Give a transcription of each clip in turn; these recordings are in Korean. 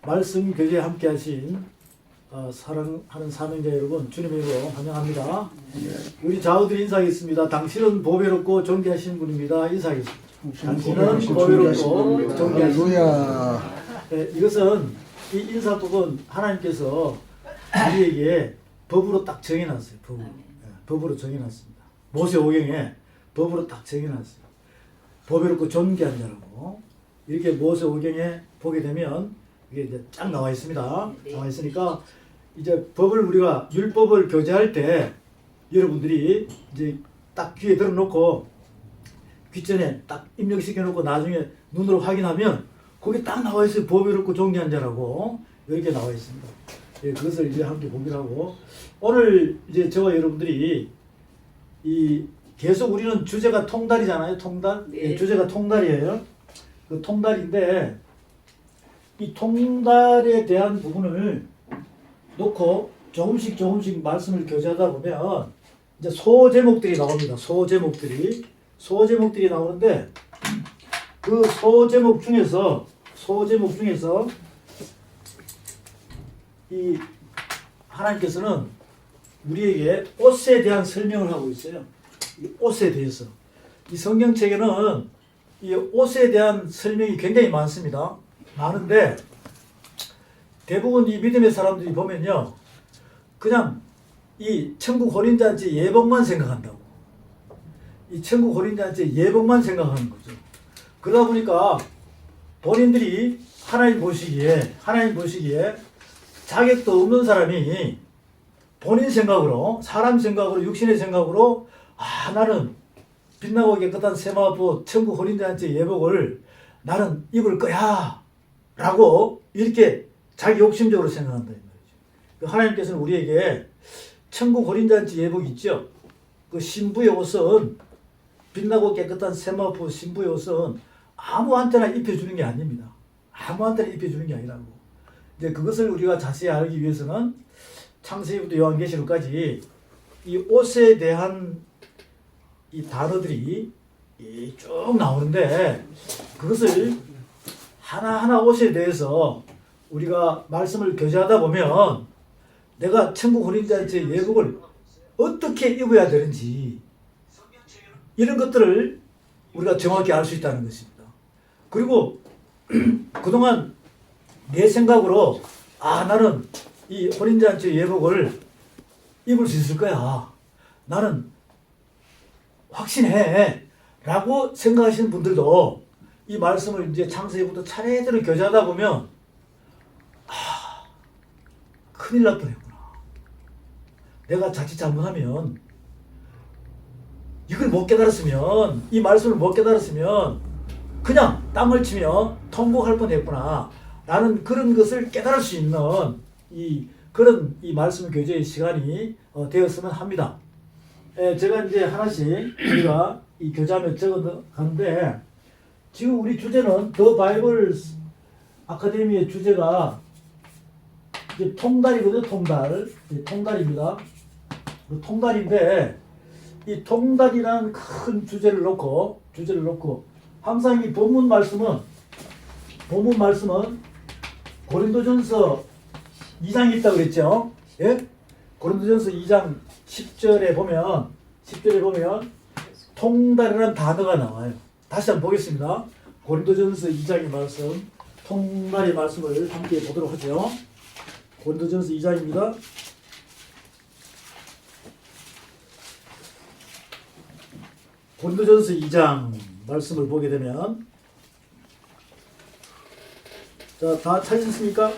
말씀 교제에 함께 하신 사랑하는 사명자 여러분, 주님의 이름으로 환영합니다. 우리 좌우들이 인사하겠습니다. 당신은 보배롭고 존귀하신 분입니다. 인사하겠습니다. 당신은 보배롭고 존귀하신 분입니다. 네, 이것은 이 인사법은 하나님께서 우리에게 법으로 딱 정해놨어요. 법으로 정해놨습니다. 모세오경에 법으로 딱 정해놨어요. 보배롭고 존귀한 자라고. 이렇게 모세오경에 보게 되면 이게 이제 쫙 나와 있습니다. 나와 있으니까 이제 법을 우리가 율법을 교제할 때 여러분들이 이제 딱 귀에 들어놓고 귀전에 딱 입력시켜 놓고 나중에 눈으로 확인하면 거기 딱 나와 있어요. 보배롭고 존귀한 자라고 이렇게 나와 있습니다. 예, 그것을 이제 함께 보기로 하고, 오늘 이제 저와 여러분들이 이 계속 우리는 주제가 통달이잖아요. 통달. 네. 예, 주제가 통달이에요. 그 통달인데 이 통달에 대한 부분을 놓고 조금씩 말씀을 교제하다 보면 이제 소제목들이 나옵니다. 소제목들이 나오는데 그 소제목 중에서 이 하나님께서는 우리에게 옷에 대한 설명을 하고 있어요. 이 옷에 대해서. 이 성경책에는 이 옷에 대한 설명이 굉장히 많습니다. 많은데 대부분 이 믿음의 사람들이 보면요, 그냥 이 천국 혼인잔치 예복만 생각한다고. 이 천국 혼인잔치 예복만 생각하는 거죠. 그러다 보니까 본인들이 하나님 보시기에 자격도 없는 사람이 본인 생각으로, 사람 생각으로, 육신의 생각으로 나는 빛나고 깨끗한 세마포 천국 혼인잔치 예복을 나는 입을 거야 라고 이렇게 자기 욕심적으로 생각한다 이 말이죠. 하나님께서는 우리에게 천국 혼인잔치 예복 있죠. 그 신부의 옷은, 빛나고 깨끗한 세마포 신부의 옷은 아무한테나 입혀주는 게 아닙니다. 아무한테나 입혀주는 게 아니라고. 이제 그것을 우리가 자세히 알기 위해서는 창세기부터 요한계시록까지 이 옷에 대한 이 단어들이 쭉 나오는데, 그것을 하나하나 옷에 대해서 우리가 말씀을 교제하다 보면 내가 천국 혼인잔치 예복을 어떻게 입어야 되는지 이런 것들을 우리가 정확히 알 수 있다는 것입니다. 그리고 그동안 내 생각으로 나는 이 혼인잔치 예복을 입을 수 있을 거야, 나는 확신해 라고 생각하시는 분들도 이 말씀을 이제 창세기부터 차례대로 교제하다 보면 큰일 날 뻔했구나. 내가 자칫 잘못하면, 이걸 못 깨달았으면, 이 말씀을 못 깨달았으면 그냥 땅을 치며 통곡할 뻔했구나 라는 그런 것을 깨달을 수 있는 그런 말씀 교제의 시간이 되었으면 합니다. 제가 이제 하나씩 우리가 이 교제하며 적어가는데, 지금 우리 주제는 더 바이블 아카데미의 주제가 이제 통달이거든요. 통달입니다. 통달인데 이 통달이라는 큰 주제를 놓고 항상 이 본문 말씀은 고린도전서 2장이 있다고 그랬죠. 예? 고린도전서 2장 10절에 보면 통달이라는 단어가 나와요. 다시 한번 보겠습니다. 고린도전서 2장의 말씀, 통달의 말씀을 함께 보도록 하죠. 고린도전서 2장입니다. 고린도전서 2장 말씀을 보게 되면, 자, 다 찾으셨습니까?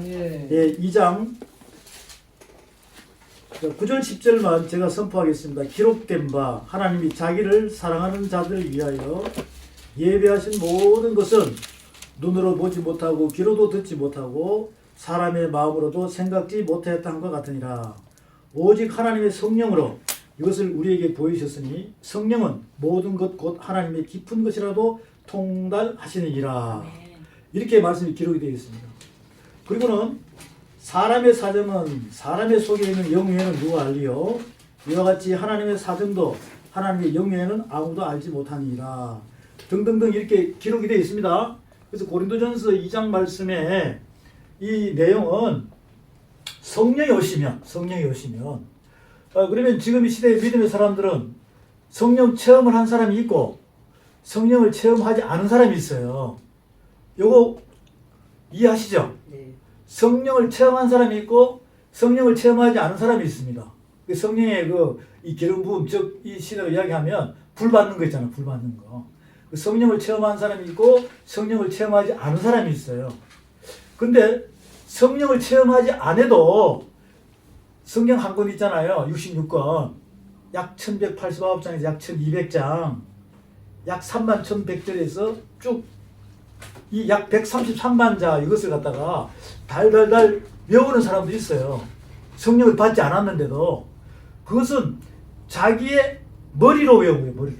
예. 예, 2장 9절 10절만 제가 선포하겠습니다. 기록된 바 하나님이 자기를 사랑하는 자들을 위하여 예배하신 모든 것은 눈으로 보지 못하고 귀로도 듣지 못하고 사람의 마음으로도 생각지 못했던 것 같으니라. 오직 하나님의 성령으로 이것을 우리에게 보이셨으니 성령은 모든 것 곧 하나님의 깊은 것이라도 통달하시느니라. 이렇게 말씀이 기록이 되어 있습니다. 그리고는 사람의 사정은 사람의 속에 있는 영예는 누가 알리요? 이와 같이 하나님의 사정도 하나님의 영예는 아무도 알지 못하니라. 등등등 이렇게 기록이 되어 있습니다. 그래서 고린도전서 2장 말씀에 이 내용은 성령이 오시면 그러면 지금 이 시대의 믿음의 사람들은 성령 체험을 한 사람이 있고 성령을 체험하지 않은 사람이 있어요. 요거 이해하시죠? 네. 성령을 체험한 사람이 있고 성령을 체험하지 않은 사람이 있습니다. 그 성령의 이 기름 부음, 즉 이 시대로 이야기하면 불 받는 거 있잖아, 불 받는 거. 그 성령을 체험한 사람이 있고 성령을 체험하지 않은 사람이 있어요. 근데 성령을 체험하지 않아도 성경 한 권 있잖아요. 66권. 약 1189장에서 약 1200장. 약 31,100절에서 쭉 이 약 133만 자 이것을 갖다가 달달달 외우는 사람도 있어요. 성령을 받지 않았는데도 그것은 자기의 머리로 외운 거예요. 머리로.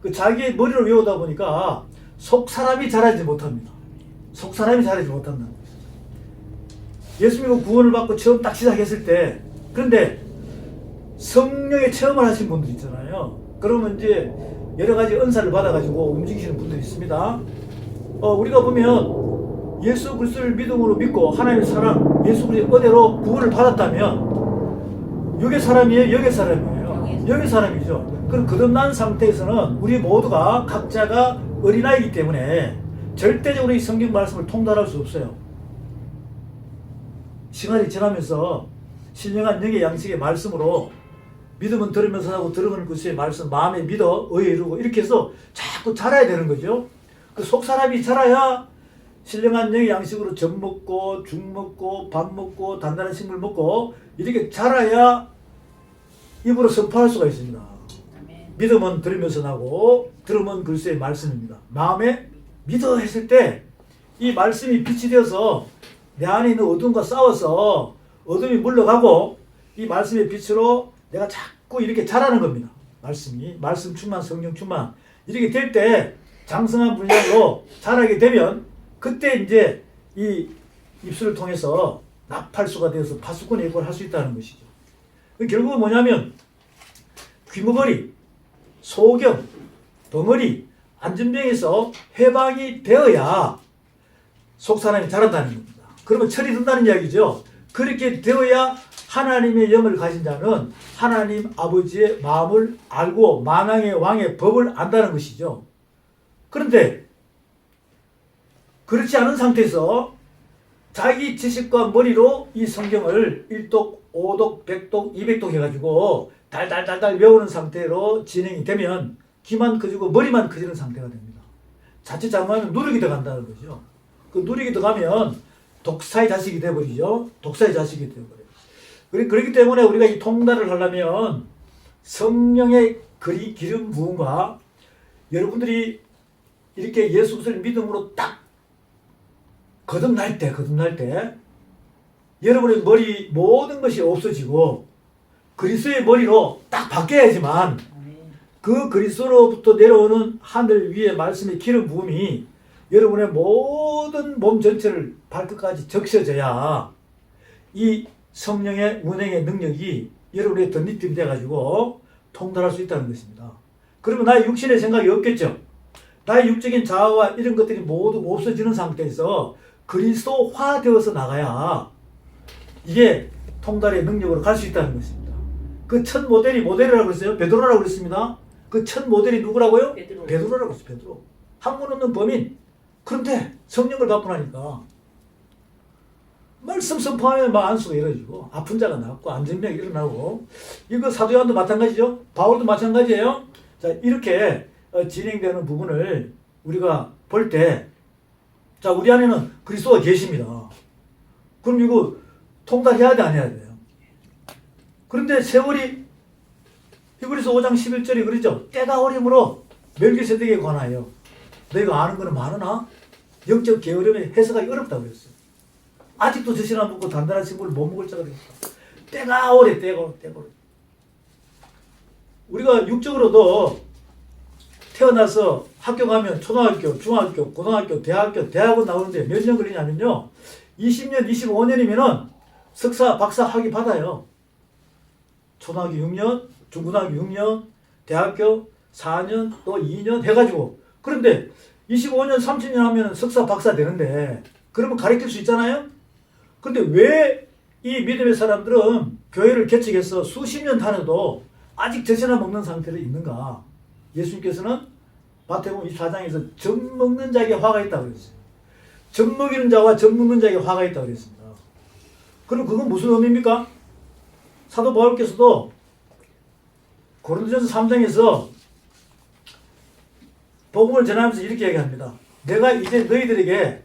그 자기의 머리로 외우다 보니까 속 사람이 자라지 못합니다. 속 사람이 자라지 못한다는 거죠. 예수 믿고 구원을 받고 처음 딱 시작했을 때, 그런데 성령의 체험을 하신 분들 있잖아요. 그러면 이제 여러 가지 은사를 받아가지고 움직이시는 분들이 있습니다. 우리가 보면 예수 그리스도를 믿음으로 믿고 하나님의 사랑, 예수 그리스도 은혜로 구원을 받았다면 여기 사람이에요? 여기 사람이에요? 여기 사람이죠. 그럼 거듭난 상태에서는 우리 모두가 각자가 어린아이이기 때문에 절대적으로 이 성경 말씀을 통달할 수 없어요. 시간이 지나면서 신령한 영의 양식의 말씀으로 믿음은 들으면서 하고 들으면 그리스도의 말씀 마음에 믿어 의에 이루고 이렇게 해서 자꾸 자라야 되는 거죠. 그 속 사람이 자라야 신령한 영의 양식으로 젖 먹고 죽 먹고 밥 먹고 단단한 식물 먹고 이렇게 자라야 입으로 선포할 수가 있습니다. 믿음은 들으면서 나고 들으면 그리스도의 말씀입니다. 마음에 믿어 했을 때 이 말씀이 빛이 되어서 내 안에 있는 어둠과 싸워서 어둠이 물러가고 이 말씀의 빛으로 내가 자꾸 이렇게 자라는 겁니다. 말씀이 말씀 충만 성령 충만 이렇게 될 때 장성한 분량으로 자라게 되면 그때 이제 이 입술을 통해서 나팔수가 되어서 파수꾼의 역할을 할 수 있다는 것이죠. 결국은 뭐냐면 귀머거리, 소경, 덩어리, 안전병에서 해방이 되어야 속 사람이 자란다는 겁니다. 그러면 철이 든다는 이야기죠. 그렇게 되어야 하나님의 영을 가진 자는 하나님 아버지의 마음을 알고 만왕의 왕의 법을 안다는 것이죠. 그런데 그렇지 않은 상태에서 자기 지식과 머리로 이 성경을 1독, 5독, 100독, 200독 해가지고 달달달달 외우는 상태로 진행이 되면 귀만 커지고 머리만 커지는 상태가 됩니다. 자칫 잘못하면 누룩이 들어간다는 거죠. 그 누룩이 들어가면 독사의 자식이 되어버리죠. 독사의 자식이 되어버려요. 그렇기 때문에 우리가 이 통달을 하려면 성령의 기름 부음과 여러분들이 이렇게 예수 그리스도를 믿음으로 딱 거듭날 때 여러분의 머리 모든 것이 없어지고 그리스도의 머리로 딱 바뀌어야지만 그 그리스도로부터 내려오는 하늘 위의 말씀의 기름 부음이 여러분의 모든 몸 전체를 발끝까지 적셔져야 이 성령의 운행의 능력이 여러분의 덧입힘 돼가지고 통달할 수 있다는 것입니다. 그러면 나의 육신의 생각이 없겠죠. 나의 육적인 자아와 이런 것들이 모두 없어지는 상태에서 그리스도화 되어서 나가야 이게 통달의 능력으로 갈 수 있다는 것입니다. 그 첫 모델이라고 그랬어요. 베드로라고 그랬습니다. 그 첫 모델이 누구라고요? 베드로라고 했어요. 베드로. 학문 없는 범인. 그런데 성령을 받고 나니까 말씀 선포하면 막 안수가 이루어지고 아픈 자가 낫고 안전병이 일어나고 이거 사도 요한도 마찬가지죠. 바울도 마찬가지예요. 자, 이렇게 진행되는 부분을 우리가 볼 때 자, 우리 안에는 그리스도가 계십니다. 그럼 이거 통달해야 돼, 안 해야 돼요? 그런데 세월이 히브리서 5장 11절이 그러죠. 때가 어림으로 멜기세덱에 관하여 너희가 아는 거는 많으나 영적 게으름에 해석하기 어렵다고 했어요. 아직도 젖을 안 먹고 단단한 식물을 못 먹을 자가 되겠다. 때가 오래. 우리가 육적으로도 태어나서 학교 가면 초등학교, 중학교, 고등학교, 대학원 나오는데 몇 년 걸리냐면요. 20년, 25년이면은 석사, 박사 학위 받아요. 초등학교 6년, 중고등학교 6년, 대학교 4년, 또 2년 해가지고. 그런데 25년, 30년 하면 석사, 박사 되는데 그러면 가르칠 수 있잖아요? 근데 왜 이 믿음의 사람들은 교회를 개척해서 수십 년 다녀도 아직 젖이나 먹는 상태로 있는가? 예수님께서는 마태복음 24장에서 젖 먹는 자에게 화가 있다고 그랬어요. 젖 먹이는 자와 젖 먹는 자에게 화가 있다고 그랬습니다. 그럼 그건 무슨 의미입니까? 사도 바울께서도 고린도전서 3장에서 복음을 전하면서 이렇게 얘기합니다. 내가 이제 너희들에게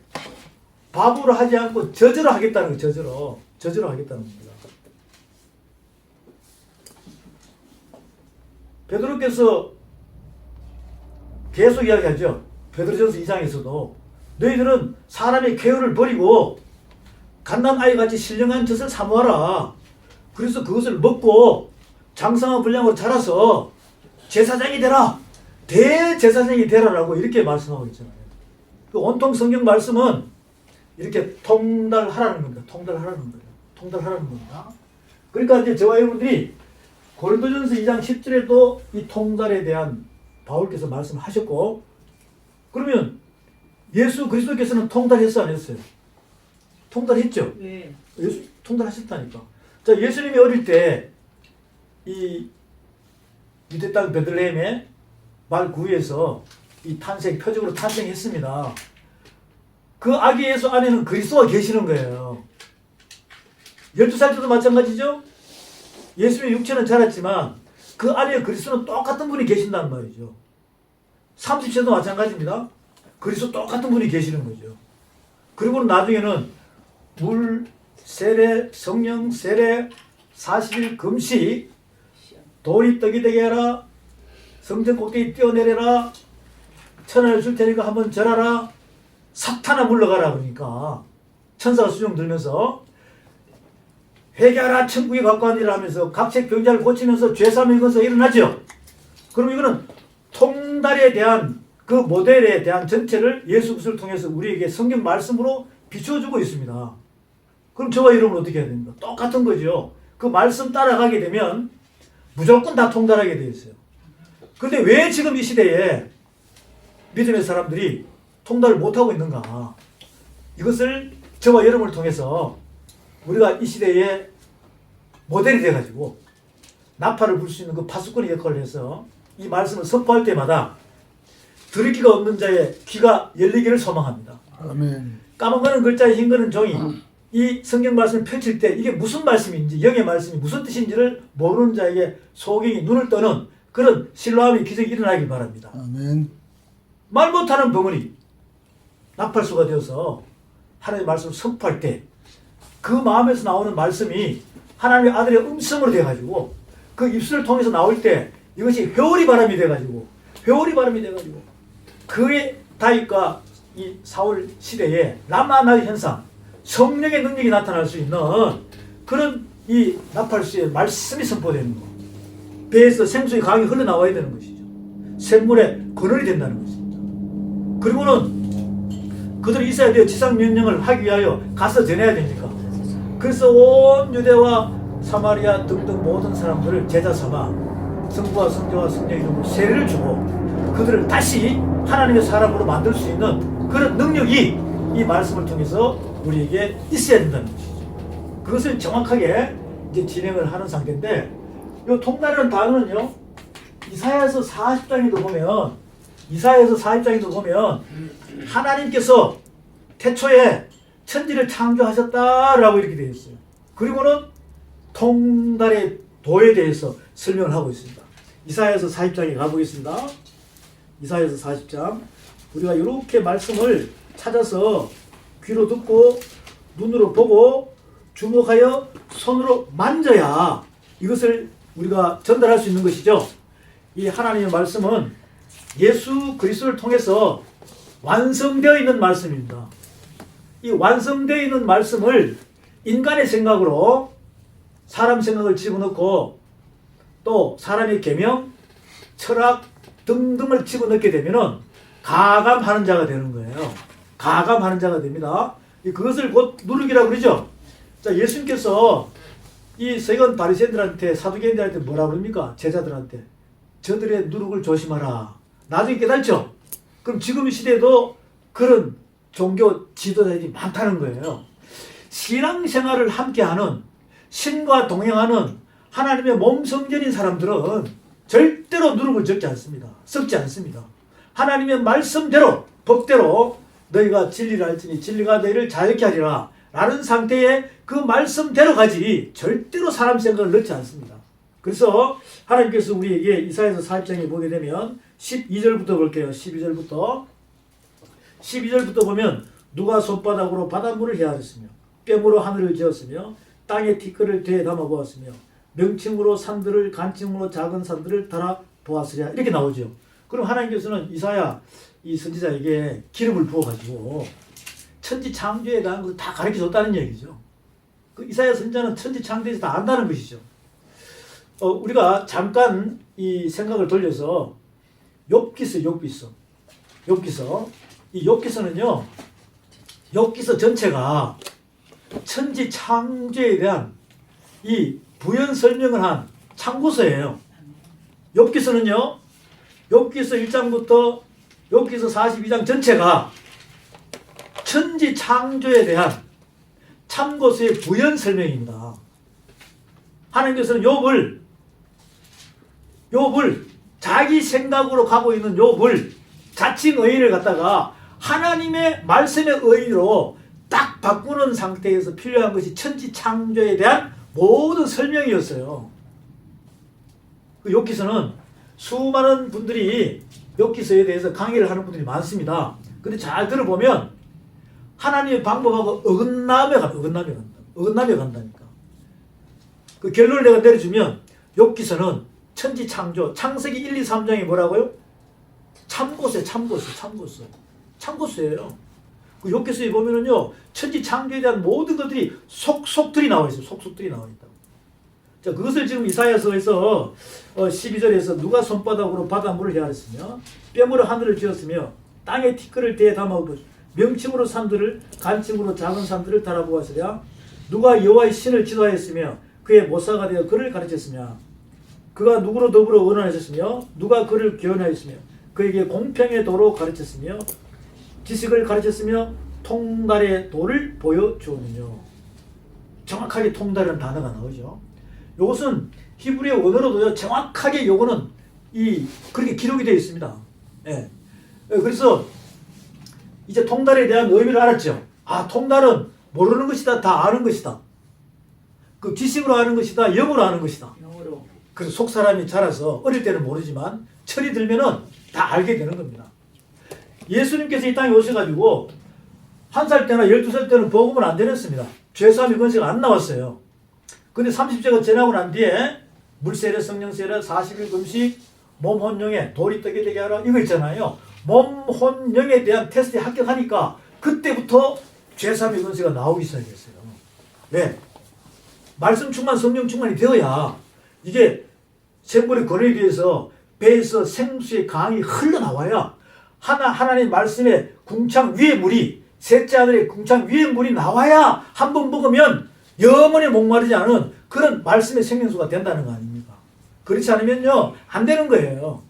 밥으로 하지 않고 젖으로 하겠다는 거예요. 젖으로 하겠다는 겁니다. 베드로께서 계속 이야기하죠. 베드로전서 2장에서도 너희들은 사람의 쾌유를 버리고 갓난 아이같이 신령한 젖을 사모하라. 그래서 그것을 먹고 장성한 분량으로 자라서 제사장이 되라. 대제사장이 되라라고 이렇게 말씀하고 있잖아요. 그 온통 성경 말씀은 이렇게 통달하라는 겁니다. 통달하라는 거예요. 통달하라는 겁니다. 그러니까 이제 저와 여러분들이 고린도전서 2장 10절에도 이 통달에 대한 바울께서 말씀하셨고, 그러면 예수 그리스도께서는 통달했어 안 했어요? 통달했죠? 네. 예수 통달하셨다니까. 자, 예수님이 어릴 때 이 유대 땅 베들레헴의 말 구유에서 이 표적으로 탄생했습니다. 그 아기 예수 안에는 그리스도가 계시는 거예요. 12살 때도 마찬가지죠? 예수님의 육체는 자랐지만 그 안에 그리스도는 똑같은 분이 계신다는 말이죠. 30세도 마찬가지입니다. 그리스도 똑같은 분이 계시는 거죠. 그리고 나중에는 물, 세례, 성령, 세례, 40일 금식, 돌이 떡이 되게 해라, 성전 꼭대기 뛰어내려라, 천하를 줄 테니까 한번 절하라, 사탄아 물러가라. 그러니까 천사가 수종 들면서 회개하라, 천국에 가까우니라 하면서 각색 병자를 고치면서 죄사함의 건서 일어나죠. 그럼 이거는 통달에 대한 그 모델에 대한 전체를 예수 그리스도를 통해서 우리에게 성경 말씀으로 비춰주고 있습니다. 그럼 저와 여러분은 어떻게 해야 됩니까? 똑같은 거죠. 그 말씀 따라가게 되면 무조건 다 통달하게 되어 있어요. 그런데 왜 지금 이 시대에 믿음의 사람들이 통달을 못하고 있는가? 이것을 저와 여러분을 통해서 우리가 이 시대에 모델이 돼가지고 나팔을 불 수 있는 그 파수꾼의 역할을 해서 이 말씀을 선포할 때마다 들을 귀가 없는 자의 귀가 열리기를 소망합니다. 아멘. 까만 거는 글자에 흰 거는 종이, 이 성경 말씀을 펼칠 때 이게 무슨 말씀인지, 영의 말씀이 무슨 뜻인지를 모르는 자에게 소경이 눈을 떠는 그런 신뢰함의 기적이 일어나길 바랍니다. 아멘. 말 못하는 벙어리 나팔수가 되어서 하나님의 말씀을 선포할 때 그 마음에서 나오는 말씀이 하나님의 아들의 음성으로 돼가지고 그 입술을 통해서 나올 때 이것이 회오리 바람이 돼가지고 그의 다윗과 이 사울 시대에 라마나의 현상, 성령의 능력이 나타날 수 있는 그런 이 나팔수의 말씀이 선포되는 거. 배에서 생수의 강이 흘러나와야 되는 것이죠. 샘물에 그늘이 된다는 것입니다. 그리고는 그들이 있어야 돼요. 지상명령을 하기 위하여 가서 전해야 되니까. 그래서 온 유대와 사마리아 등등 모든 사람들을 제자 삼아 성부와 성자와 성령의 이름으로 세례를 주고 그들을 다시 하나님의 사람으로 만들 수 있는 그런 능력이 이 말씀을 통해서 우리에게 있어야 된다는 것이죠. 그것을 정확하게 이제 진행을 하는 상태인데, 이 통달이라는 단어는요, 이사야서 40장에도 보면 하나님께서 태초에 천지를 창조하셨다라고 이렇게 되어 있어요. 그리고는 통달의 도에 대해서 설명을 하고 있습니다. 이사야서 40장에 가보겠습니다. 이사야서 40장. 우리가 이렇게 말씀을 찾아서 귀로 듣고 눈으로 보고 주목하여 손으로 만져야 이것을 우리가 전달할 수 있는 것이죠. 이 하나님의 말씀은 예수 그리스도를 통해서 완성되어 있는 말씀입니다. 이 완성되어 있는 말씀을 인간의 생각으로 사람 생각을 집어넣고 또 사람의 계명, 철학 등등을 집어넣게 되면은 가감하는 자가 되는 거예요. 가감하는 자가 됩니다. 그것을 곧 누룩이라고 그러죠. 자, 예수님께서 이 서기관 바리새인들한테, 사두개인들한테 뭐라 그럽니까? 제자들한테 저들의 누룩을 조심하라. 나중에 깨닫죠. 그럼 지금 시대에도 그런 종교 지도자들이 많다는 거예요. 신앙생활을 함께하는, 신과 동행하는 하나님의 몸성전인 사람들은 절대로 누룩을 섞지 않습니다. 하나님의 말씀대로, 법대로 너희가 진리를 알지니 진리가 너희를 자유케 하리라 라는 상태에 그 말씀대로 가지 절대로 사람 생각을 넣지 않습니다. 그래서 하나님께서 우리에게 이사야서 40장에 보게 되면 12절부터 볼게요. 12절부터 보면 누가 손바닥으로 바닷물을 헤아렸으며 뺨으로 하늘을 지었으며 땅에 티끌을 되에 담아 보았으며 명칭으로 산들을 간칭으로 작은 산들을 달아 보았으랴 이렇게 나오죠. 그럼 하나님께서는 이사야 이 선지자에게 기름을 부어가지고 천지 창조에 대한 것을 다 가르쳐줬다는 얘기죠. 그 이사야 선지자는 천지 창조에서 다 안다는 것이죠. 우리가 잠깐 이 생각을 돌려서 욥기서 이 욥기서는요, 욥기서 전체가 천지 창조에 대한 이 부연 설명을 한 참고서예요. 욥기서는요, 욥기서 1장부터 욥기서 42장 전체가 천지 창조에 대한 참고서의 부연 설명입니다. 하나님께서는 욥을 자기 생각으로 가고 있는 욥을 자칭 의인을 갖다가 하나님의 말씀의 의인으로 딱 바꾸는 상태에서 필요한 것이 천지 창조에 대한 모든 설명이었어요. 그 욥기서는 수많은 분들이 욥기서에 대해서 강의를 하는 분들이 많습니다. 근데 잘 들어보면 하나님의 방법하고 어긋나며 간다니까. 그 결론을 내가 내려주면 욥기서는 천지 창조, 창세기 1, 2, 3장이 뭐라고요? 참고서예요. 그 욥기서에 보면은요, 천지 창조에 대한 모든 것들이 속속들이 나와 있어요. 속속들이 나와 있다고. 자, 그것을 지금 이사야서에서 12절에서 누가 손바닥으로 바닷물을 헤아렸으며 뺨으로 하늘을 지었으며 땅에 티끌을 대에 담아 명칭으로 산들을 간칭으로 작은 산들을 달아보았으랴 누가 여호와의 신을 지도하였으며 그의 모사가 되어 그를 가르쳤으며 그가 누구로 더불어 언언하셨으며 누가 그를 교훈하였으며 그에게 공평의 도로 가르쳤으며 지식을 가르쳤으며 통달의 도를 보여주었느냐. 정확하게 통달이라는 단어가 나오죠. 이것은 히브리어 원어로도요, 정확하게 요거는 그렇게 기록이 되어 있습니다. 예. 그래서 이제 통달에 대한 의미를 알았죠. 아, 통달은 모르는 것이다, 다 아는 것이다. 그 지식으로 아는 것이다, 영어로 아는 것이다. 그래서 속 사람이 자라서 어릴 때는 모르지만 철이 들면은 다 알게 되는 겁니다. 예수님께서 이 땅에 오셔가지고 1살 때나 12살 때는 복음을 안 전했습니다. 죄사함의 권세가 안 나왔어요. 근데 30세가 지나고 난 뒤에 물세례, 성령세례, 40일 금식, 몸, 혼, 영에 돌이 떡이 되게 하라 이거 있잖아요. 몸, 혼, 영에 대한 테스트에 합격하니까 그때부터 죄사함의 권세가 나오기 시작했어요. 왜? 말씀 충만, 성령 충만이 되어야 이게 생물의 권위에 비해서 배에서 생수의 강이 흘러나와야 하나님 말씀의 궁창 위에 물이, 셋째 아들의 궁창 위에 물이 나와야 한 번 먹으면 영원히 목마르지 않은 그런 말씀의 생명수가 된다는 거 아닙니까? 그렇지 않으면요, 안 되는 거예요.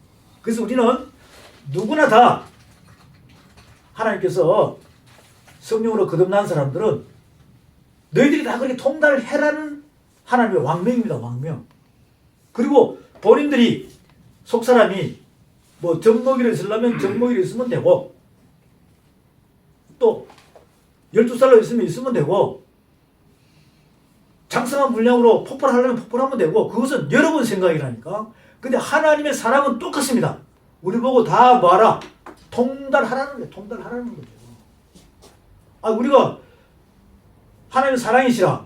그래서 우리는 누구나 다 하나님께서 성령으로 거듭난 사람들은 너희들이 다 그렇게 통달을 해라는 하나님의 왕명입니다. 왕명. 그리고 본인들이 속사람이 뭐 젖먹이를 쓰려면 젖먹이를 있으면 되고 또 12살로 있으면 되고 장성한 분량으로 폭발하려면 폭발하면 되고 그것은 여러분 생각이라니까. 근데 하나님의 사랑은 똑같습니다. 우리 보고 다 뭐하라? 통달하라는 거예요. 통달하라는 거죠. 아, 우리가 하나님의 사랑이시라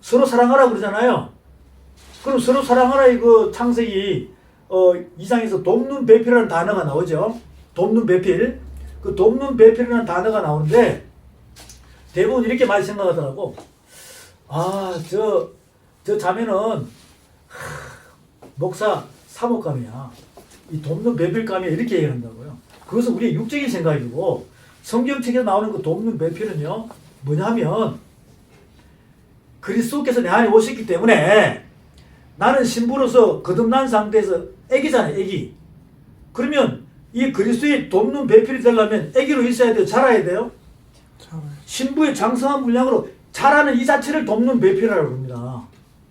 서로 사랑하라 그러잖아요. 그럼 서로 사랑하라 이거 창세기 2장에서 돕는 배필이라는 단어가 나오죠. 돕는 배필. 그 돕는 배필이라는 단어가 나오는데 대부분 이렇게 많이 생각하더라고. 아, 저 자매는 목사 사목감이야. 이 돕는 배필감이야. 이렇게 얘기한다고요. 그것은 우리의 육적인 생각이고 성경책에서 나오는 그 돕는 배필은요, 뭐냐면 그리스도께서 내 안에 오셨기 때문에 나는 신부로서 거듭난 상태에서 애기잖아요, 애기. 그러면 이 그리스도의 돕는 배필이 되려면 아기로 있어야 돼요? 자라야 돼요? 신부의 장성한 분량으로 자라는 이 자체를 돕는 배필이라고 합니다.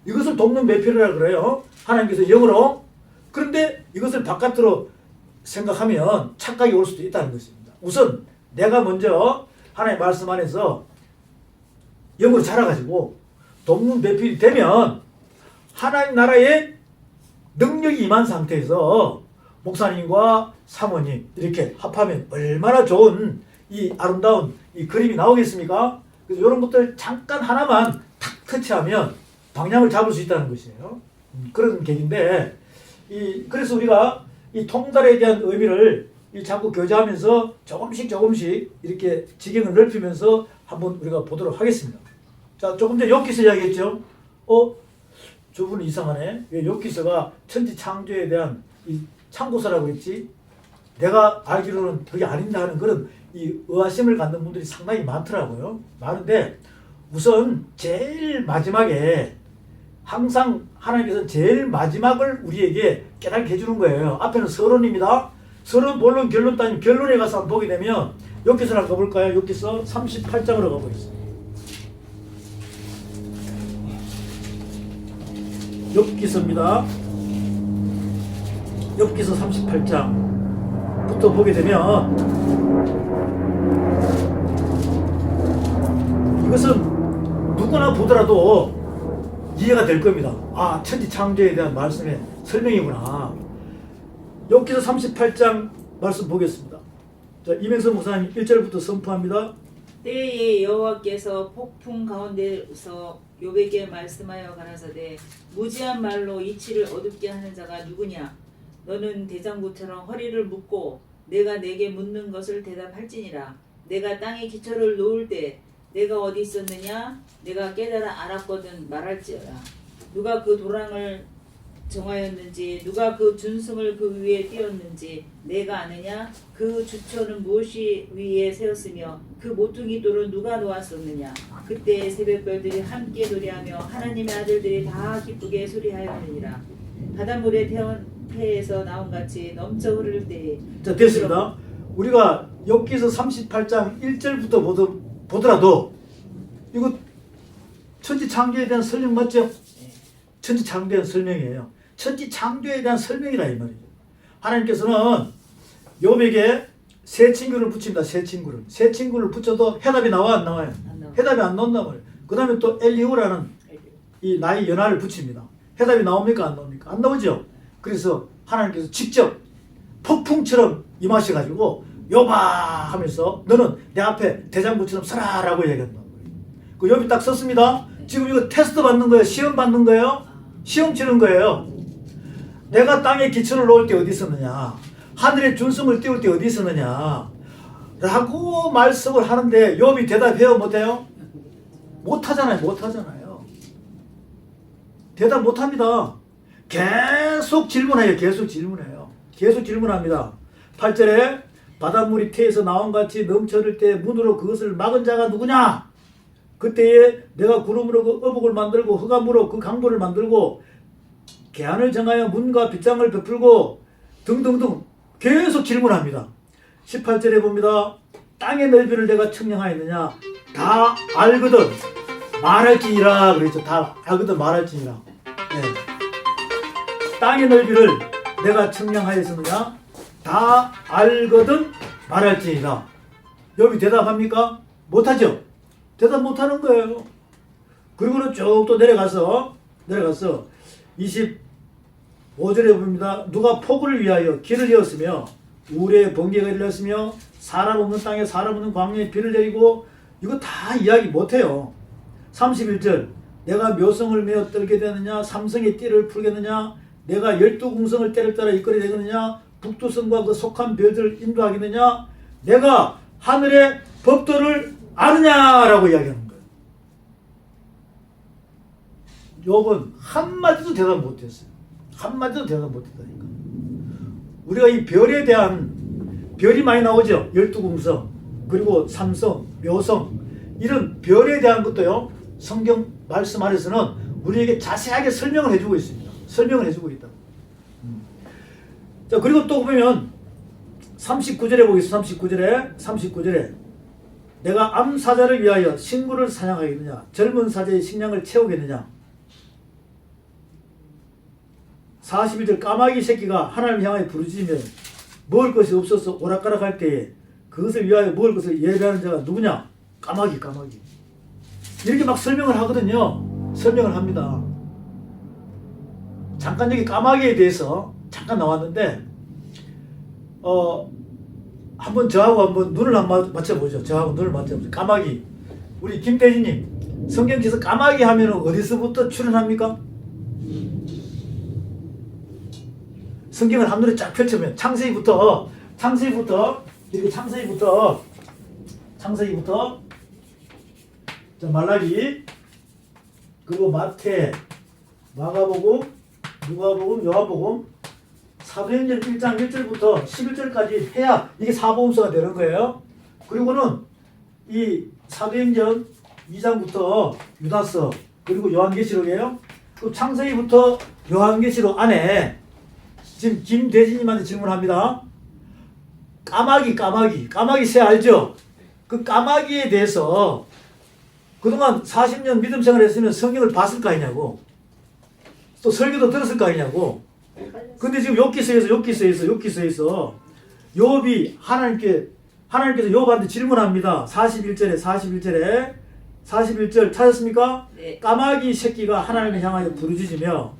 이것을 돕는 배필이라고 그래요. 하나님께서 영으로. 그런데 이것을 바깥으로 생각하면 착각이 올 수도 있다는 것입니다. 우선 내가 먼저 하나님의 말씀 안에서 영으로 자라가지고 돕는 배필이 되면 하나님 나라의 능력이 임한 상태에서 목사님과 사모님 이렇게 합하면 얼마나 좋은 이 아름다운 이 그림이 나오겠습니까? 그래서 이런 것들 잠깐 하나만 탁 터치하면 방향을 잡을 수 있다는 것이에요. 그런 계기인데 그래서 우리가 이 통달에 대한 의미를 자꾸 교제하면서 조금씩 이렇게 지경을 넓히면서 한번 우리가 보도록 하겠습니다. 자, 조금 전에 욥기서 이야기했죠. 저분은 이상하네. 왜 욥기서가 천지 창조에 대한 이 참고서라고 했지? 내가 알기로는 그게 아닌다 하는 그런 이 의아심을 갖는 분들이 상당히 많더라고요. 많은데 우선 제일 마지막에 항상 하나님께서 제일 마지막을 우리에게 깨닫게 해주는 거예요. 앞에는 서론입니다. 서론, 본론, 결론 따님 결론에 가서 한번 보게 되면 욥기서를 한번 가볼까요? 욥기서 38장으로 가보겠습니다. 욥기서입니다. 욥기서 38장부터 보게 되면 이것은 누구나 보더라도 이해가 될 겁니다. 아, 천지 창조에 대한 말씀의 설명이구나. 욥기서 38장 말씀 보겠습니다. 자, 이명선 목사님 1절부터 선포합니다. 때에 여호와께서 폭풍 가운데서 욥에게 말씀하여 가라사대 무지한 말로 이치를 어둡게 하는 자가 누구냐? 너는 대장부처럼 허리를 묶고 내가 내게 묻는 것을 대답할지니라. 내가 땅에 기초를 놓을 때 내가 어디 있었느냐? 내가 깨달아 알았거든 말할지어라. 누가 그 도랑을 정하였는지 누가 그 준승을 그 위에 띄었는지 내가 아느냐? 그 주초는 무엇이 위에 세웠으며 그 모퉁이 돌은 누가 놓았었느냐? 그때 새벽별들이 함께 노래하며 하나님의 아들들이 다 기쁘게 소리하였느니라. 바닷물에 태에서 나온 같이 넘쳐 흐를 때에. 자, 됐습니다. 우리가 욥기서 38장 1절부터 보더라도 이거 천지 창조에 대한 설명 맞죠? 천지 창조에 대한 설명이에요. 천지 창조에 대한 설명이라 이 말이죠. 하나님께서는 욥에게 세 친구를 붙입니다. 세 친구를 붙여도 해답이 나와 안 나와요? 안 나와요. 해답이 안 나온단 말이에요. 그 다음에 또 엘리후라는 이 나이 연하를 붙입니다. 해답이 나옵니까 안 나옵니까? 안 나오죠. 그래서 하나님께서 직접 폭풍처럼 임하셔가지고 욥아 하면서 너는 내 앞에 대장부처럼 서라라고 얘기한단 말이에요. 그 욥이 딱 섰습니다. 지금 이거 테스트 받는 거예요? 시험 받는 거예요? 시험 치는 거예요. 내가 땅에 기초를 놓을 때 어디 있었느냐? 하늘에 준승을 띄울 때 어디 있었느냐? 라고 말씀을 하는데 욥이 대답해요? 못해요? 못하잖아요. 대답 못합니다. 계속 질문해요. 계속 질문합니다. 8절에 바닷물이 태에서 나온 같이 넘쳐 흐를 때 문으로 그것을 막은 자가 누구냐? 그때에 내가 구름으로 그 어복을 만들고 흑암으로 그 강보를 만들고 계안을 정하여 문과 빗장을 베풀고 등등등 계속 질문합니다. 18절에 봅니다. 땅의 넓이를 내가 측량하였느냐? 다 알거든 말할지니라 그랬죠. 다 알거든 말할지니라. 네. 땅의 넓이를 내가 측량하였느냐? 다 알거든 말할지니라. 욥이 대답합니까? 못하죠. 대답 못하는 거예요. 그리고는 쭉 또 내려가서 25절에 봅니다. 누가 폭우를 위하여 길을 이었으며 우레의 번개가 일렀으며 사람 없는 땅에 사람 없는 광야에 비를 내리고 이거 다 이야기 못해요. 31절 내가 묘성을 메어 떨게 되느냐 삼성의 띠를 풀겠느냐 내가 12궁성을 때를 따라 이끌어야 되느냐 북두성과 그 속한 별들을 인도하겠느냐 내가 하늘의 법도를 아느냐라고 이야기하는 거예요. 욥은 한마디도 대답 못했어요. 못했다니까. 우리가 이 별에 대한 별이 많이 나오죠. 12궁성 그리고 삼성, 묘성 이런 별에 대한 것도요. 성경 말씀 안에서는 우리에게 자세하게 설명을 해주고 있습니다. 자, 그리고 또 보면 39절에 보겠습니다. 39절에 내가 암사자를 위하여 식물을 사냥하겠느냐 젊은 사자의 식량을 채우겠느냐. 41절 까마귀 새끼가 하나님을 향하여 부르짖으며 먹을 것이 없어서 오락가락할 때에 그것을 위하여 먹을 것을 예배하는 자가 누구냐. 까마귀. 이렇게 막 설명을 하거든요. 설명을 합니다. 잠깐 여기 까마귀에 대해서 잠깐 나왔는데 한번 저하고 한번 눈을 한번 맞춰보죠. 저하고 눈을 맞춰보죠. 까마귀. 우리 김태진님, 성경에서 까마귀 하면 어디서부터 출현합니까? 성경을 한눈에 쫙 펼쳐보면 창세기부터 이렇게 창세기부터 자, 말라기, 그리고 마태, 마가복음, 누가복음, 요한복음, 사도행전 1장 1절부터 11절까지 해야 이게 사복음서가 되는 거예요. 그리고는 이 사도행전 2장부터 유다서, 그리고 요한계시록이에요. 그 창세기부터 요한계시록 안에 지금 김대진님한테 질문합니다. 까마귀 새 알죠? 그 까마귀에 대해서 그동안 40년 믿음 생활을 했으면 성경을 봤을 거 아니냐고, 또 설교도 들었을 거 아니냐고. 근데 지금 욥기서에서 욥이 하나님께서 욥한테 질문합니다. 41절 찾았습니까? 네. 까마귀 새끼가 하나님을 향하여 부르짖으며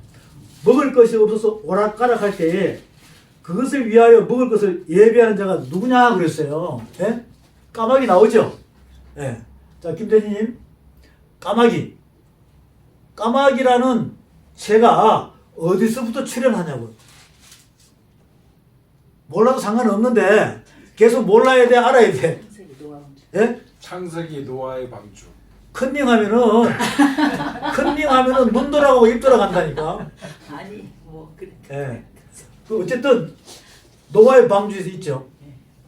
먹을 것이 없어서 오락가락할 때에 그것을 위하여 먹을 것을 예배하는 자가 누구냐 그랬어요. 예? 까마귀 나오죠? 예. 자, 김대진님, 까마귀라는 새가 어디서부터 출현하냐고요. 몰라도 상관없는데 계속 몰라야 돼, 알아야 돼. 예? 창세기 노아의 방주. 컨닝하면은 눈 돌아가고 입 돌아간다니까. 아니 뭐 그래. 예. 그 어쨌든 노아의 방주에서 있죠.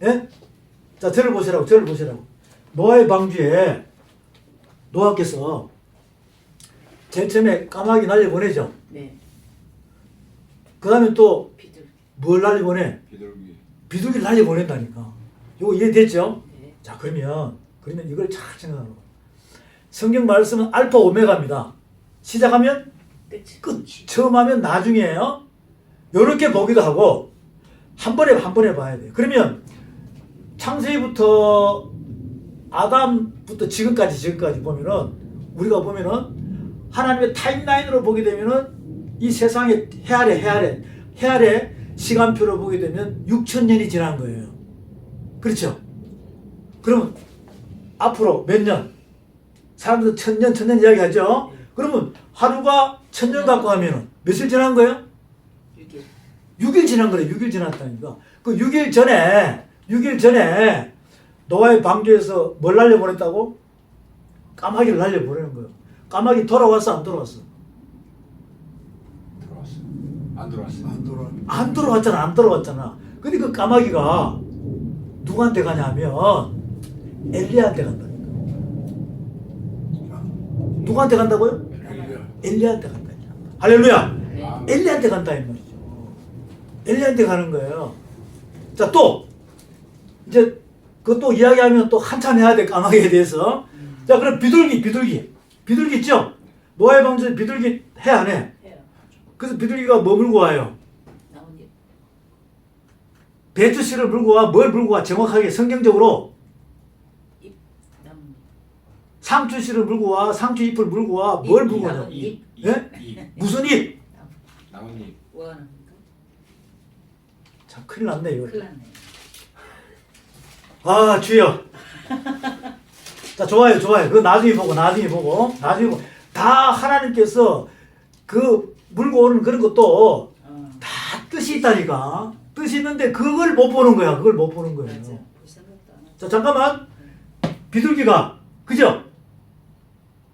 예? 자, 저를 보시라고. 노아의 방주에 노아께서 제일 처음에 까마귀 날려보내죠. 네. 그 다음에 또 비둘기. 뭘 날려보내? 비둘기를 날려보낸다니까. 이거 이해됐죠? 네. 자, 그러면 이걸 잘 생각하는 거예요. 성경 말씀은 알파 오메가입니다. 시작하면 끝. 처음 하면 나중이에요. 요렇게 보기도 하고 한 번에 봐야 돼요. 그러면 창세기부터 아담부터 지금까지 보면은 우리가 보면은 하나님의 타임라인으로 보게 되면은 이 세상의 해아래 시간표로 보게 되면 6,000년이 지난 거예요. 그렇죠? 그러면 앞으로 몇 년? 사람들 1,000년 이야기하죠? 그러면 하루가 1,000년 갖고 하면은 며칠 지난 거예요? 6일 지난 거래요. 6일 지났다니까. 그 6일 전에 노아의 방주에서 뭘 날려보냈다고? 까마귀를 날려보내는 거예요. 까마귀 돌아왔어, 안 돌아왔어? 안 돌아왔잖아. 근데 그 까마귀가 누구한테 가냐면 엘리야한테 간다니까. 누구한테 간다고요? 엘리야한테 간다니까. 할렐루야. 엘리야한테 간다 이 말이죠. 엘리야한테 가는 거예요. 자, 또 이제 그것도 이야기하면 또 한참 해야 돼, 까마귀에 대해서. 자, 그럼 비둘기 있죠? 노아의 방주에 비둘기 해 안 해? 해요. 그래서 비둘기가 뭐 물고 와요? 나뭇잎. 배추씨를 물고 와. 뭘 물고 와? 정확하게 성경적으로 잎. 나뭇잎. 상추씨를 물고 와. 상추 잎을 물고 와. 뭘 물고 와요? 나뭇잎. 예? 무슨 잎? 나뭇잎. 뭐가 납니까? 참 큰일 났네 이거. 큰일 났네. 아, 주여. 자, 좋아요. 그거 나중에 보고. 다 하나님께서 그 물고 오는 그런 것도 다 뜻이 있다니까. 뜻이 있는데 그걸 못 보는 거야. 맞아. 볼 생각도 안 하죠. 자, 잠깐만. 비둘기가, 그죠?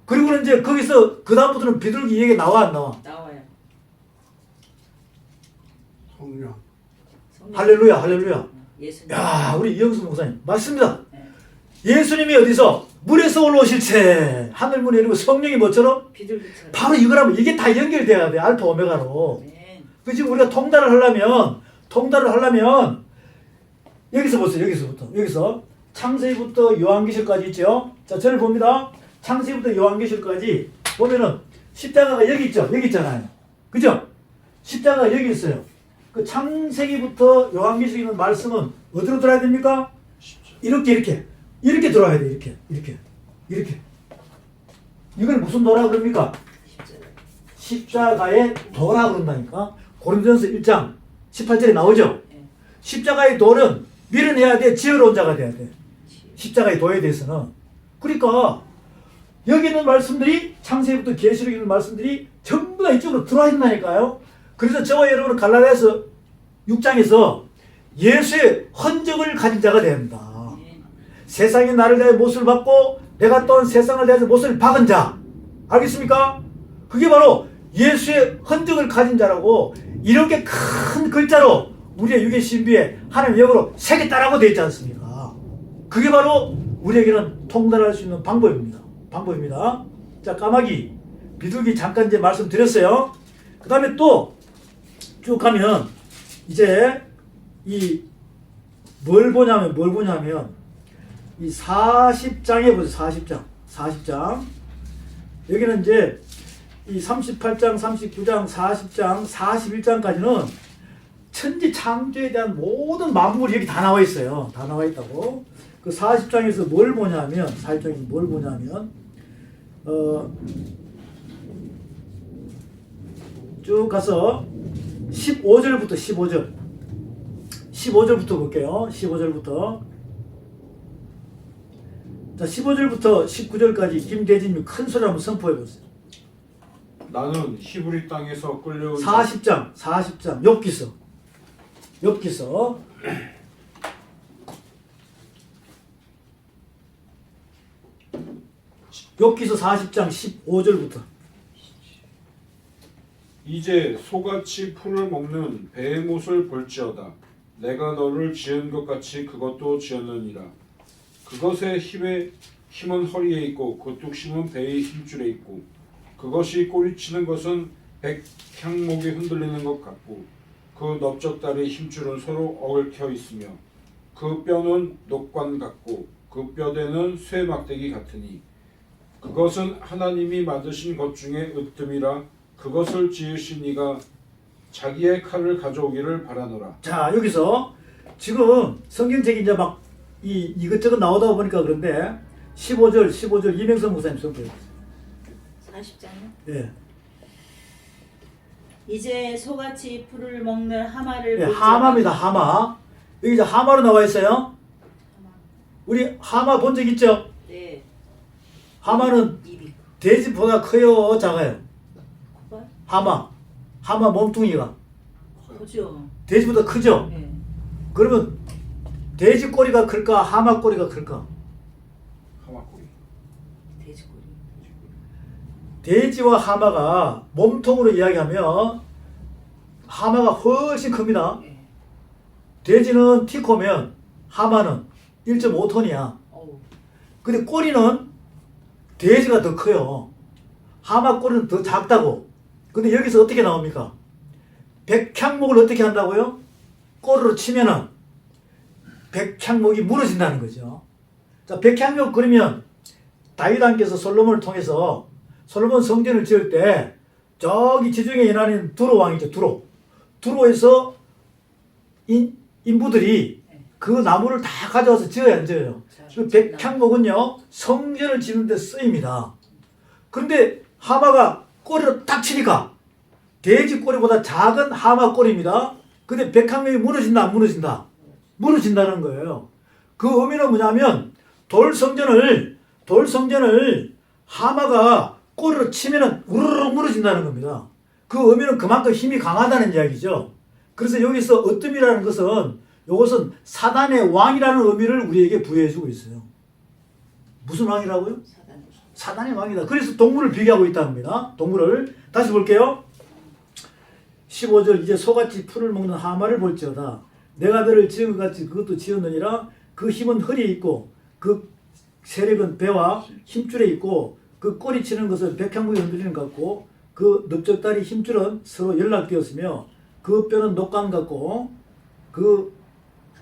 그리고는 이제 거기서 그다음부터는 비둘기 얘기 나와 안 나와? 나와요. 성령. 할렐루야. 예수님. 야, 우리 이영수 목사님 맞습니다. 네. 예수님이 어디서 물에서 올라오실 때 하늘문에 이르고 성령이 뭐처럼 비둘기처럼. 바로 이거라면 이게 다 연결돼야 돼. 알파 오메가로. 네. 그 지금 우리가 통달을 하려면 여기서 보세요. 여기서 창세기부터 요한계시록까지 있죠. 자, 저를 봅니다. 창세기부터 요한계시록까지 보면은 십자가가 여기 있죠. 여기 있잖아요. 그죠? 십자가가 여기 있어요. 그 창세기부터 요한계시록에 있는 말씀은 어디로 들어야 됩니까? 이렇게 들어야 돼. 이렇게. 이걸 무슨 도라 그럽니까? 십자가의 도라 그런다니까. 고린도전서 1장 18절에 나오죠. 십자가의 도는 밀어내야 돼. 지혜로운 자가 돼야 돼. 십자가의 도에 대해서는. 그러니까 여기 있는 말씀들이 창세기부터 계시록에 있는 말씀들이 전부 다 이쪽으로 들어와 있다니까요. 그래서 저와 여러분은 갈라디아서 6장에서 예수의 흔적을 가진 자가 돼야 합니다. 세상이 나를 대하여 못을 받고 내가 또한 세상을 대하여 못을 박은 자. 알겠습니까? 그게 바로 예수의 흔적을 가진 자라고 이렇게 큰 글자로 우리의 육의 신비에 하나님의 영으로 새겼다라고 되어 있지 않습니까? 그게 바로 우리에게는 통달할 수 있는 방법입니다. 자, 까마귀, 비둘기 잠깐 이제 말씀드렸어요. 그 다음에 또 쭉 가면 이제 이 뭘 보냐면 이 40장에 보세요. 40장. 여기는 이제 이 38장, 39장, 40장, 41장까지는 천지 창조에 대한 모든 만물이 여기 다 나와 있어요. 다 나와 있다고. 그 40장에서 뭘 보냐면 쭉 가서 15절부터 볼게요. 15절부터. 자, 15절부터 19절까지 김대진님 큰 소리 한번 선포해 보세요. 나는 히브리 땅에서 끌려온 40장 욥기서 욥기서 40장 15절부터. 이제 소같이 풀을 먹는 배의 못을 볼지어다. 내가 너를 지은 것 같이 그것도 지었느니라. 그것의 힘은 허리에 있고 그 뚝심은 배의 힘줄에 있고 그것이 꼬리치는 것은 백향목이 흔들리는 것 같고 그 넓적다리의 힘줄은 서로 얽혀 있으며 그 뼈는 녹관 같고 그 뼈대는 쇠 막대기 같으니 그것은 하나님이 만드신 것 중에 으뜸이라. 그것을 지으신 이가 자기의 칼을 가져오기를 바라노라. 자, 여기서 지금 성경책이 이제 막 이것저것 나오다 보니까 그런데 15절 이명선 목사님 선포해 주세요. 40장이요? 예. 이제 소같이 풀을 먹는 하마를 예, 볼지어다. 하마입니다. 하마. 여기 이제 하마로 나와 있어요. 하마. 우리 하마 본 적 있죠? 네. 하마는 입이 돼지보다 커요, 작아요? 커요? 하마 몸뚱이가 커죠. 돼지보다 크죠? 네. 그러면 돼지 꼬리가 클까, 하마 꼬리가 클까? 하마꼬리. 돼지꼬리. 돼지와 하마가 몸통으로 이야기하면 하마가 훨씬 큽니다. 네. 돼지는 T코면 하마는 1.5톤이야. 어우. 근데 꼬리는 돼지가 더 커요. 하마 꼬리는 더 작다고. 근데 여기서 어떻게 나옵니까? 백향목을 어떻게 한다고요? 꼬리로 치면은 백향목이 무너진다는 거죠. 자, 백향목 그러면 다윗 왕께서 솔로몬을 통해서 솔로몬 성전을 지을 때 저기 지중해 연안인 두로 왕이죠. 두로에서 인부들이 그 나무를 다 가져와서 지어야 안 지어요. 그 백향목은요 성전을 짓는 데 쓰입니다. 그런데 하마가 꼬리로 딱 치니까 돼지 꼬리보다 작은 하마 꼬리입니다. 근데 백향목이 무너진다 안 무너진다? 무너진다는 거예요. 그 의미는 뭐냐면 돌성전을 하마가 꼬리로 치면은 우르르 무너진다는 겁니다. 그 의미는 그만큼 힘이 강하다는 이야기죠. 그래서 여기서 으뜸이라는 것은 이것은 사단의 왕이라는 의미를 우리에게 부여해주고 있어요. 무슨 왕이라고요? 사단의 왕이다. 그래서 동물을 비교하고 있다는 겁니다. 동물을 다시 볼게요. 15절 이제 소같이 풀을 먹는 하마를 볼지어다. 내가 너를 지은 것 같이 그것도 지었느니라. 그 힘은 허리에 있고 그 세력은 배와 힘줄에 있고 그 꼬리 치는 것은 백향목이 흔들리는 것 같고 그 넓적다리 힘줄은 서로 연락되었으며 그 뼈는 녹관 같고 그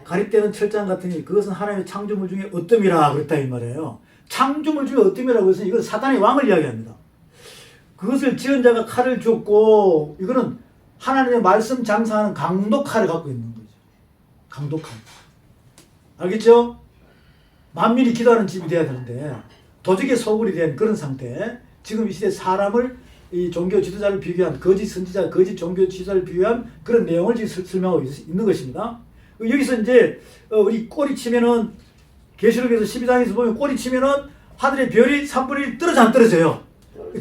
가립되는 철장 같으니 그것은 하나님의 창조물 중에 어뜸이라 그랬다 이 말이에요. 창조물 중에 어뜸이라고 해서 이건 사탄의 왕을 이야기합니다. 그것을 지은 자가 칼을 줬고 이거는 하나님의 말씀 장사하는 강도 칼을 갖고 있는 거죠. 강도 칼. 알겠죠? 만민이 기도하는 집이 돼야 되는데 도적의 소굴이 된 그런 상태. 지금 이 시대 사람을 이 종교 지도자를 비교한 거짓 선지자, 거짓 종교 지도자를 비교한 그런 내용을 지금 설명하고 있는 것입니다. 여기서 이제 우리 꼬리 치면은 계시록에서 12장에서 보면 꼬리 치면은 하늘의 별이 3분의 1 떨어져 안 떨어져요.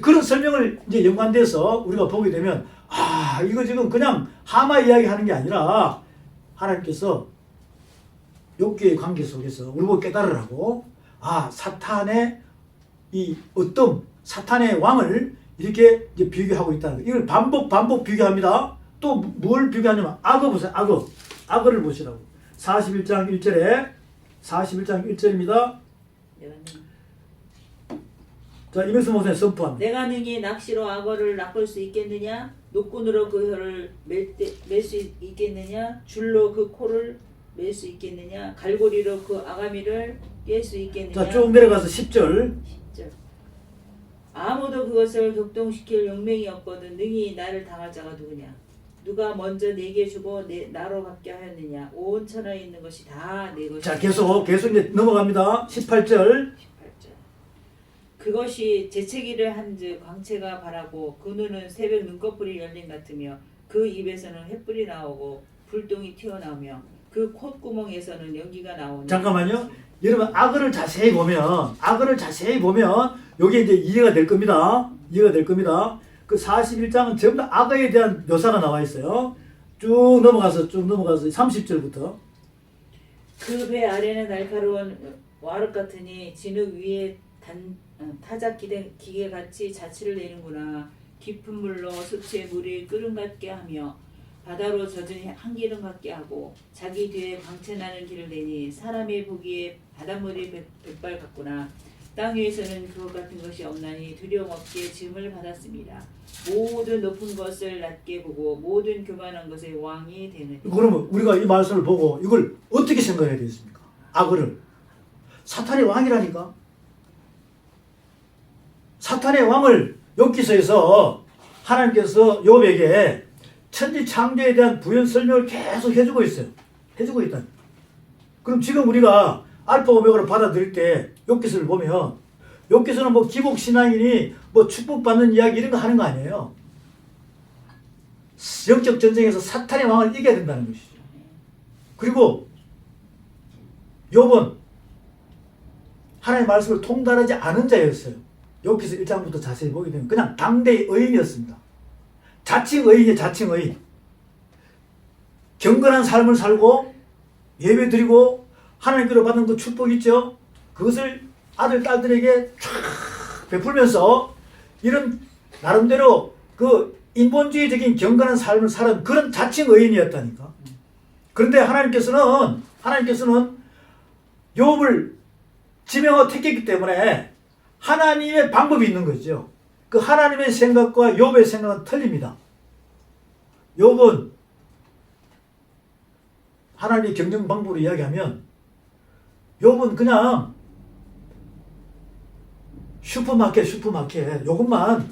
그런 설명을 이제 연관돼서 우리가 보게 되면 아 이거 지금 그냥 하마 이야기하는 게 아니라 하나님께서 욥기의 관계 속에서 우리 보고 깨달으라고 아 사탄의 이 어떤 사탄의 왕을 이렇게 이제 비교하고 있다는 거예요. 이걸 반복 비교합니다. 또 뭘 비교하냐면 악어 보세요. 악어를 보시라고. 41장 1절에 41장 1절입니다. 자, 이 말씀 보세요. 선포합니다. 내가 능히 낚시로 악어를 낚을 수 있겠느냐? 노끈으로 그 혀를 맬 수 있겠느냐? 줄로 그 코를 맬 수 있겠느냐? 갈고리로 그 아가미를 깰 수 있겠느냐? 자, 쭉 내려가서 10절. 10절. 아무도 그것을 격동시킬 용맹이 없거든 능히 나를 당할 자가 누구냐? 누가 먼저 내게 주고 나로 받게 하였느냐? 온 천하에 있는 것이 다 내 것이다. 자, 계속 이제 넘어갑니다. 18절. 그것이 재채기를 한즉 광채가 바라고 그 눈은 새벽 눈꺼풀이 열린 같으며 그 입에서는 횃불이 나오고 불똥이 튀어나오며 그 콧구멍에서는 연기가 나오니. 잠깐만요. 여러분 악어를 자세히 보면 요게 이제 이해가 될 겁니다. 그 41장은 전부 다 악어에 대한 묘사가 나와 있어요. 쭉 넘어가서 30절부터 그 배 아래는 날카로운 와륵 같으니 진흙 위에 타작 기계같이 자치를 내는구나. 깊은 물로 습지의 물이 끓음 같게 하며 바다로 젖은 한기름 같게 하고 자기 뒤에 광채나는 길을 내니 사람이 보기에 바닷물이 백발 같구나. 땅 위에서는 그것 같은 것이 없나니 두려움 없게 짐을 받았습니다. 모든 높은 것을 낮게 보고 모든 교만한 것의 왕이 되는. 그러면 우리가 이 말씀을 보고 이걸 어떻게 생각해야 되겠습니까? 악어를 사탄의 왕이라니까. 사탄의 왕을 욥기서에서 하나님께서 욥에게 천지 창조에 대한 부연 설명을 계속 해주고 있어요. 해주고 있다. 그럼 지금 우리가 알파 오메가를 받아들일 때 욥기서를 보면 욥기서는 뭐 기복 신앙이니 뭐 축복받는 이야기 이런 거 하는 거 아니에요. 영적 전쟁에서 사탄의 왕을 이겨야 된다는 것이죠. 그리고 욥은 하나님의 말씀을 통달하지 않은 자였어요. 욥기서 1장부터 자세히 보게 되면 그냥 당대의 의인이었습니다. 자칭 의인이에요. 자칭 의인. 경건한 삶을 살고 예배 드리고 하나님께로 받는 그 축복 있죠. 그것을 아들 딸들에게 쫙 베풀면서 이런 나름대로 그 인본주의적인 경건한 삶을 사는 그런 자칭 의인이었다니까. 그런데 하나님께서는 욥을 지명하고 택했기 때문에 하나님의 방법이 있는 거죠. 그 하나님의 생각과 욥의 생각은 틀립니다. 욥은 하나님의 경영 방법으로 이야기하면 욥은 그냥 슈퍼마켓 이것만